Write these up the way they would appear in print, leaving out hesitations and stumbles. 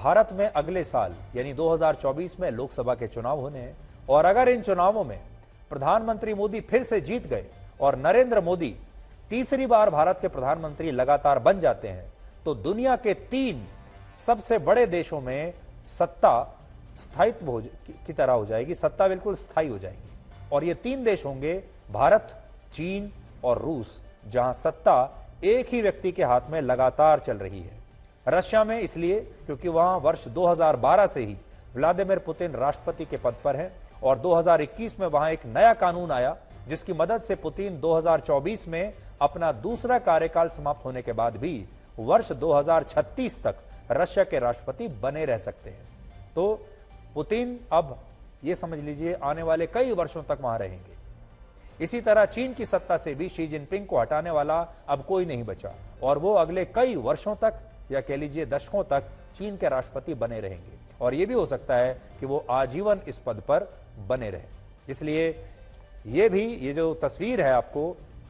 भारत में अगले साल यानी 2024 में लोकसभा के चुनाव होने हैं और अगर इन चुनावों में प्रधानमंत्री मोदी फिर से जीत गए और नरेंद्र मोदी तीसरी बार भारत के प्रधानमंत्री लगातार बन जाते हैं तो दुनिया के 3 सबसे बड़े देशों में सत्ता स्थायित्व की तरह हो जाएगी, सत्ता बिल्कुल स्थायी हो जाएगी। और ये 3 देश होंगे भारत, चीन और रूस, जहां सत्ता एक ही व्यक्ति के हाथ में लगातार चल रही है। रशिया में इसलिए क्योंकि वहां वर्ष 2012 से ही व्लादिमीर पुतिन राष्ट्रपति के पद पर हैं और 2021 में वहां एक नया कानून आया जिसकी मदद से पुतिन 2024 में अपना दूसरा कार्यकाल समाप्त होने के बाद भी वर्ष 2036 तक रशिया के राष्ट्रपति बने रह सकते हैं। तो पुतिन अब यह समझ लीजिए आने वाले कई वर्षों तक वहां रहेंगे। इसी तरह चीन की सत्ता से भी शी जिनपिंग को हटाने वाला अब कोई नहीं बचा और वो अगले कई वर्षों तक या कह लीजिए दशकों तक चीन के राष्ट्रपति बने रहेंगे और यह भी हो सकता है कि वो आजीवन इस पद पर बने रहे। इसलिए ये जो तस्वीर है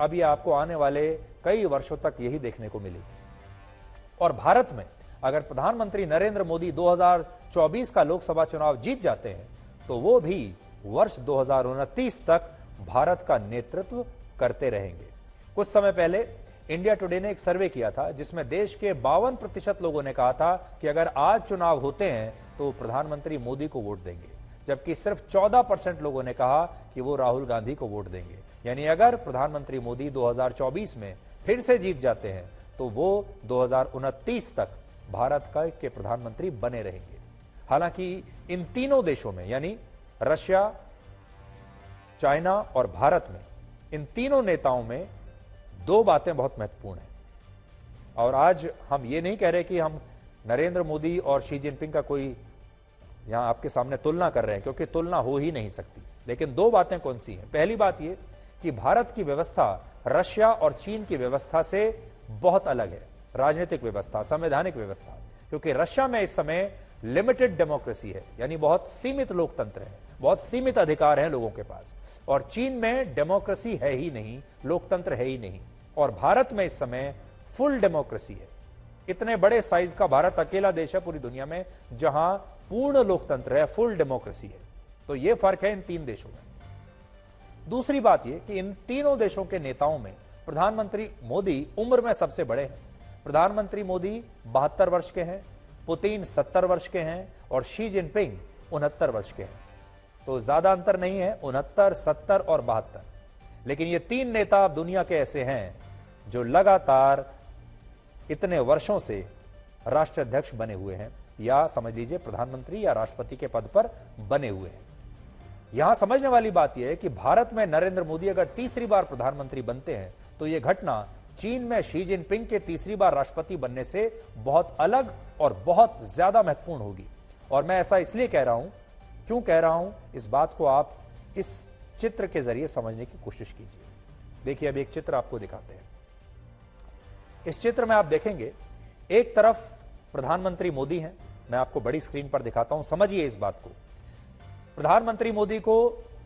अब ये आपको आने वाले कई वर्षों तक यही देखने को मिलेगी। और भारत में अगर प्रधानमंत्री नरेंद्र मोदी 2024 का लोकसभा चुनाव जीत जाते हैं तो वो भी वर्ष 2029 तक भारत का नेतृत्व करते रहेंगे। कुछ समय पहले इंडिया टुडे ने एक सर्वे किया था जिसमें देश के 52% लोगों ने कहा था कि अगर आज चुनाव होते हैं तो प्रधानमंत्री मोदी को वोट देंगे, जबकि सिर्फ 14% लोगों ने कहा कि वो राहुल गांधी को वोट देंगे। यानी अगर प्रधानमंत्री मोदी 2024 में फिर से जीत जाते हैं तो वो 2029 तक भारत के प्रधानमंत्री बने रहेंगे। हालांकि इन तीनों देशों में यानी रशिया, चाइना और भारत में इन तीनों नेताओं में 2 बातें बहुत महत्वपूर्ण हैं। और आज हम ये नहीं कह रहे कि हम नरेंद्र मोदी और शी जिनपिंग का कोई यहां आपके सामने तुलना कर रहे हैं, क्योंकि तुलना हो ही नहीं सकती। लेकिन 2 बातें कौन सी हैं? पहली बात यह कि भारत की व्यवस्था रशिया और चीन की व्यवस्था से बहुत अलग है। राजनीतिक व्यवस्था, संवैधानिक व्यवस्था, क्योंकि रशिया में इस समय लिमिटेड डेमोक्रेसी है, यानी बहुत सीमित लोकतंत्र है, बहुत सीमित अधिकार हैं लोगों के पास। और चीन में डेमोक्रेसी है ही नहीं, लोकतंत्र है ही नहीं। और भारत में इस समय फुल डेमोक्रेसी है। इतने बड़े साइज का भारत अकेला देश है पूरी दुनिया में जहां पूर्ण लोकतंत्र है, फुल डेमोक्रेसी है। तो यह फर्क है इन 3 देशों में। दूसरी बात यह कि इन तीनों देशों के नेताओं में प्रधानमंत्री मोदी उम्र में सबसे बड़े हैं। प्रधानमंत्री मोदी 72 वर्ष के हैं, पुतिन 70 वर्ष के हैं और शी जिनपिंग 69 वर्ष के हैं। तो ज्यादा अंतर नहीं है, 69, 70 और 72। लेकिन ये 3 नेता दुनिया के ऐसे हैं जो लगातार इतने वर्षों से राष्ट्राध्यक्ष बने हुए हैं, या समझ लीजिए प्रधानमंत्री या राष्ट्रपति के पद पर बने हुए हैं। यहां समझने वाली बात यह है कि भारत में नरेंद्र मोदी अगर तीसरी बार प्रधानमंत्री बनते हैं तो यह घटना चीन में शी जिनपिंग के तीसरी बार राष्ट्रपति बनने से बहुत अलग और बहुत ज्यादा महत्वपूर्ण होगी। और मैं ऐसा इसलिए कह रहा हूं, क्यों कह रहा हूं, इस बात को आप इस चित्र के जरिए समझने की कोशिश कीजिए। देखिए, अब एक चित्र आपको दिखाते हैं। इस चित्र में आप देखेंगे एक तरफ प्रधानमंत्री मोदी हैं, मैं आपको बड़ी स्क्रीन पर दिखाता हूं, समझिए इस बात को। प्रधानमंत्री मोदी को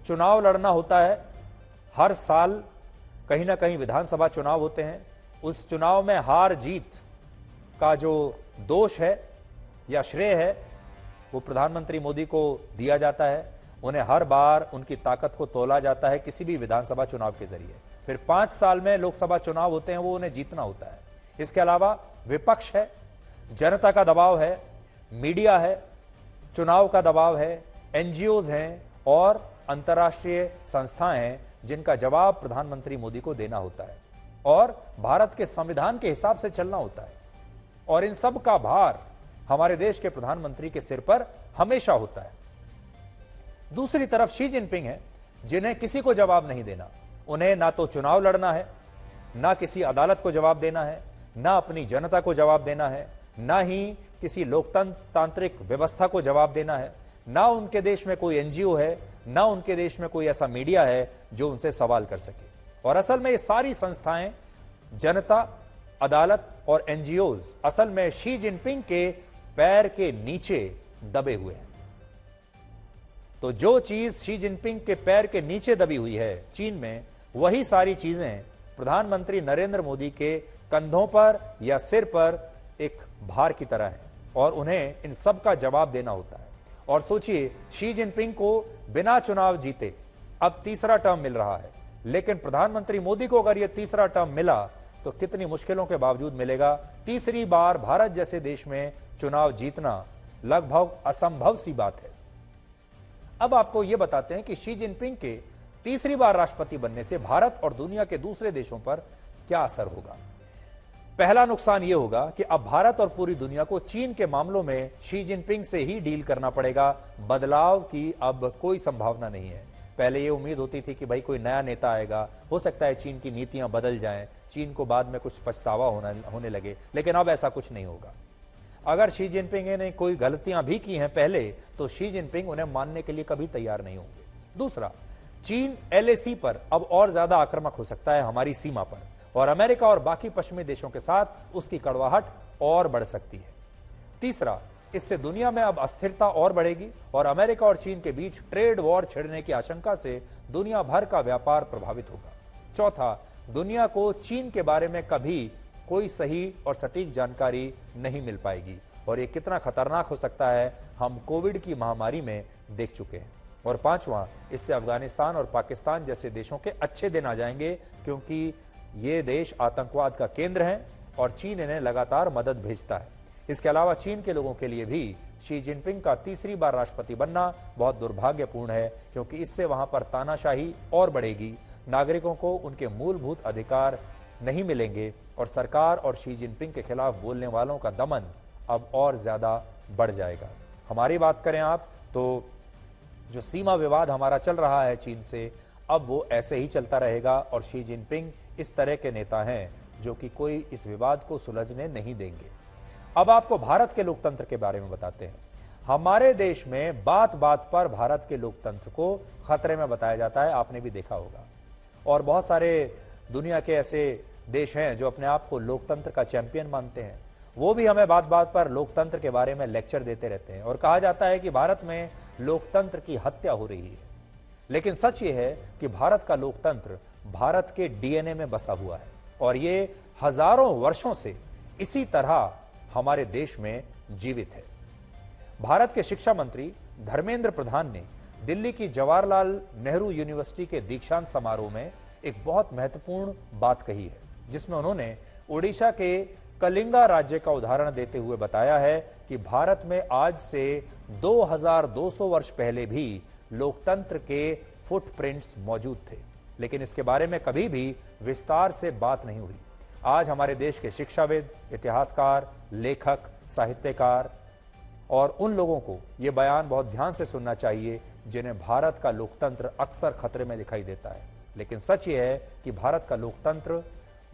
चुनाव लड़ना होता है, हर साल कहीं ना कहीं विधानसभा चुनाव होते हैं। उस चुनाव में हार जीत का जो दोष है या श्रेय है वो प्रधानमंत्री मोदी को दिया जाता है। उन्हें हर बार उनकी ताकत को तोला जाता है किसी भी विधानसभा चुनाव के जरिए। फिर 5 साल में लोकसभा चुनाव होते हैं, वो उन्हें जीतना होता है। इसके अलावा विपक्ष है, जनता का दबाव है, मीडिया है, चुनाव का दबाव है, एनजीओज हैं और अंतर्राष्ट्रीय संस्थाएं हैं जिनका जवाब प्रधानमंत्री मोदी को देना होता है और भारत के संविधान के हिसाब से चलना होता है। और इन सब का भार हमारे देश के प्रधानमंत्री के सिर पर हमेशा होता है। दूसरी तरफ शी जिनपिंग है जिन्हें किसी को जवाब नहीं देना। उन्हें ना तो चुनाव लड़ना है, ना किसी अदालत को जवाब देना है, ना अपनी जनता को जवाब देना है, ना ही किसी लोकतांत्रिक व्यवस्था को जवाब देना है, ना उनके देश में कोई एनजीओ है, ना उनके देश में कोई ऐसा मीडिया है जो उनसे सवाल कर सके। और असल में ये सारी संस्थाएं, जनता, अदालत और एनजीओज असल में शी जिनपिंग के पैर के नीचे दबे हुए हैं। तो जो चीज शी जिनपिंग के पैर के नीचे दबी हुई है चीन में, वही सारी चीजें प्रधानमंत्री नरेंद्र मोदी के कंधों पर या सिर पर एक भार की तरह है। और उन्हें इन सब का जवाब देना होता है। और सोचिए, शी जिनपिंग को बिना चुनाव जीते अब तीसरा टर्म मिल रहा है, लेकिन प्रधानमंत्री मोदी को अगर यह तीसरा टर्म मिला तो कितनी मुश्किलों के बावजूद मिलेगा। तीसरी बार भारत जैसे देश में चुनाव जीतना लगभग असंभव सी बात है। अब आपको यह बताते हैं कि शी जिनपिंग के तीसरी बार राष्ट्रपति बनने से भारत और दुनिया के दूसरे देशों पर क्या असर होगा। पहला नुकसान यह होगा कि अब भारत और पूरी दुनिया को चीन के मामलों में शी जिनपिंग से ही डील करना पड़ेगा। बदलाव की अब कोई संभावना नहीं है। पहले यह उम्मीद होती थी कि भाई कोई नया नेता आएगा, हो सकता है चीन की नीतियां बदल जाएं, चीन को बाद में कुछ पछतावा होने लगे, लेकिन अब ऐसा कुछ नहीं होगा। अगर शी जिनपिंग ने कोई गलतियां भी की हैं पहले, तो शी जिनपिंग उन्हें मानने के लिए कभी तैयार नहीं होंगे। दूसरा, चीन LAC पर अब और ज्यादा आक्रामक हो सकता है, हमारी सीमा पर, और अमेरिका और बाकी पश्चिमी देशों के साथ उसकी कड़वाहट और बढ़ सकती है। तीसरा, इससे दुनिया में अब अस्थिरता और बढ़ेगी और अमेरिका और चीन के बीच ट्रेड वॉर छिड़ने की आशंका से दुनिया भर का व्यापार प्रभावित होगा। चौथा, दुनिया को चीन के बारे में कभी कोई सही और सटीक जानकारी नहीं मिल पाएगी, और ये कितना खतरनाक हो सकता है हम कोविड की महामारी में देख चुके हैं। और पांचवां, इससे अफगानिस्तान और पाकिस्तान जैसे देशों के अच्छे दिन आ जाएंगे, क्योंकि ये देश आतंकवाद का केंद्र हैं और चीन इन्हें लगातार मदद भेजता है। इसके अलावा चीन के लोगों के लिए भी शी जिनपिंग का तीसरी बार राष्ट्रपति बनना बहुत दुर्भाग्यपूर्ण है, क्योंकि इससे वहां पर तानाशाही और बढ़ेगी, नागरिकों को उनके मूलभूत अधिकार नहीं मिलेंगे और सरकार और शी जिनपिंग के खिलाफ बोलने वालों का दमन अब और ज्यादा बढ़ जाएगा। हमारी बात करें आप तो जो सीमा विवाद हमारा चल रहा है चीन से, अब वो ऐसे ही चलता रहेगा और शी जिनपिंग इस तरह के नेता हैं जो कि कोई इस विवाद को सुलझने नहीं देंगे। अब आपको भारत के लोकतंत्र के बारे में बताते हैं। हमारे देश में बात बात पर भारत के लोकतंत्र को खतरे में बताया जाता है, आपने भी देखा होगा। और बहुत सारे दुनिया के ऐसे देश हैं जो अपने आप को लोकतंत्र का चैंपियन मानते हैं, वो भी हमें बात बात पर लोकतंत्र के बारे में लेक्चर देते रहते हैं और कहा जाता है कि भारत में लोकतंत्र की हत्या हो रही है। लेकिन सच ये है कि भारत का लोकतंत्र भारत के DNA में बसा हुआ है और ये हजारों वर्षों से इसी तरह हमारे देश में जीवित है। भारत के शिक्षा मंत्री धर्मेंद्र प्रधान ने दिल्ली की जवाहरलाल नेहरू यूनिवर्सिटी के दीक्षांत समारोह में एक बहुत महत्वपूर्ण बात कही है, जिसमें उन्होंने ओडिशा के कलिंगा राज्य का उदाहरण देते हुए बताया है कि भारत में आज से 2200 वर्ष पहले भी लोकतंत्र के फुटप्रिंट्स मौजूद थे, लेकिन इसके बारे में कभी भी विस्तार से बात नहीं हुई। आज हमारे देश के शिक्षाविद, इतिहासकार, लेखक, साहित्यकार और उन लोगों को यह बयान बहुत ध्यान से सुनना चाहिए जिन्हें भारत का लोकतंत्र अक्सर खतरे में दिखाई देता है। लेकिन सच यह है कि भारत का लोकतंत्र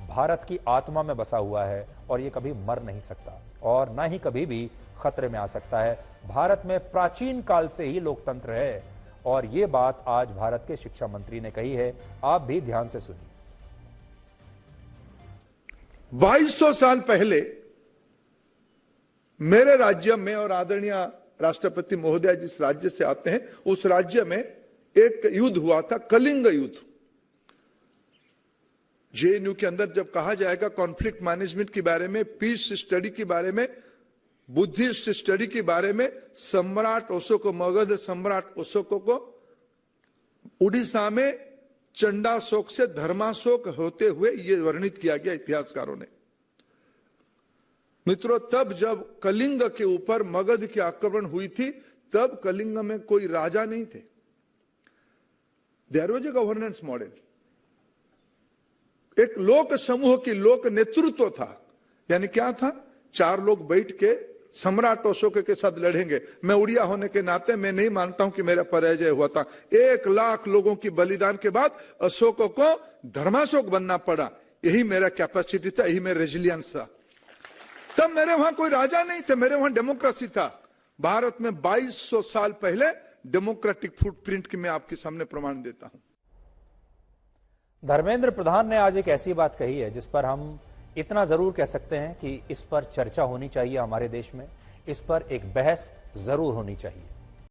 भारत की आत्मा में बसा हुआ है और यह कभी मर नहीं सकता और ना ही कभी भी खतरे में आ सकता है। भारत में प्राचीन काल से ही लोकतंत्र है और यह बात आज भारत के शिक्षा मंत्री ने कही है। आप भी ध्यान से सुनिए। 2200 साल पहले मेरे राज्य में, और आदरणीय राष्ट्रपति महोदय जिस राज्य से आते हैं उस राज्य में एक युद्ध हुआ था, कलिंग युद्ध। JNU के अंदर जब कहा जाएगा कॉन्फ्लिक्ट मैनेजमेंट के बारे में, पीस स्टडी के बारे में, बुद्धिस्ट स्टडी के बारे में, सम्राट अशोक, मगध सम्राट अशोक को उड़ीसा में चंडाशोक से धर्माशोक होते हुए यह वर्णित किया गया इतिहासकारों ने। मित्रों, तब जब कलिंग के ऊपर मगध की आक्रमण हुई थी, तब कलिंग में कोई राजा नहीं थे। There was a governance model, एक लोक समूह की लोक नेतृत्व था। यानी क्या था? 4 लोग बैठ के सम्राट अशोक के साथ लड़ेंगे। मैं उड़िया होने के नाते मैं नहीं मानता हूं कि मेरा पराजय हुआ था। 1 लाख लोगों की बलिदान के बाद अशोक को धर्माशोक बनना पड़ा। यही मेरा कैपेसिटी था, यही मेरा रेजिलियंस था। तब मेरे वहां कोई राजा नहीं थे, मेरे वहां डेमोक्रेसी था। भारत में 2200 साल पहले डेमोक्रेटिक फुटप्रिंट की मैं आपके सामने प्रमाण देता हूं। धर्मेंद्र प्रधान ने आज एक ऐसी बात कही है जिस पर हम इतना जरूर कह सकते हैं कि इस पर चर्चा होनी चाहिए। हमारे देश में इस पर एक बहस जरूर होनी चाहिए।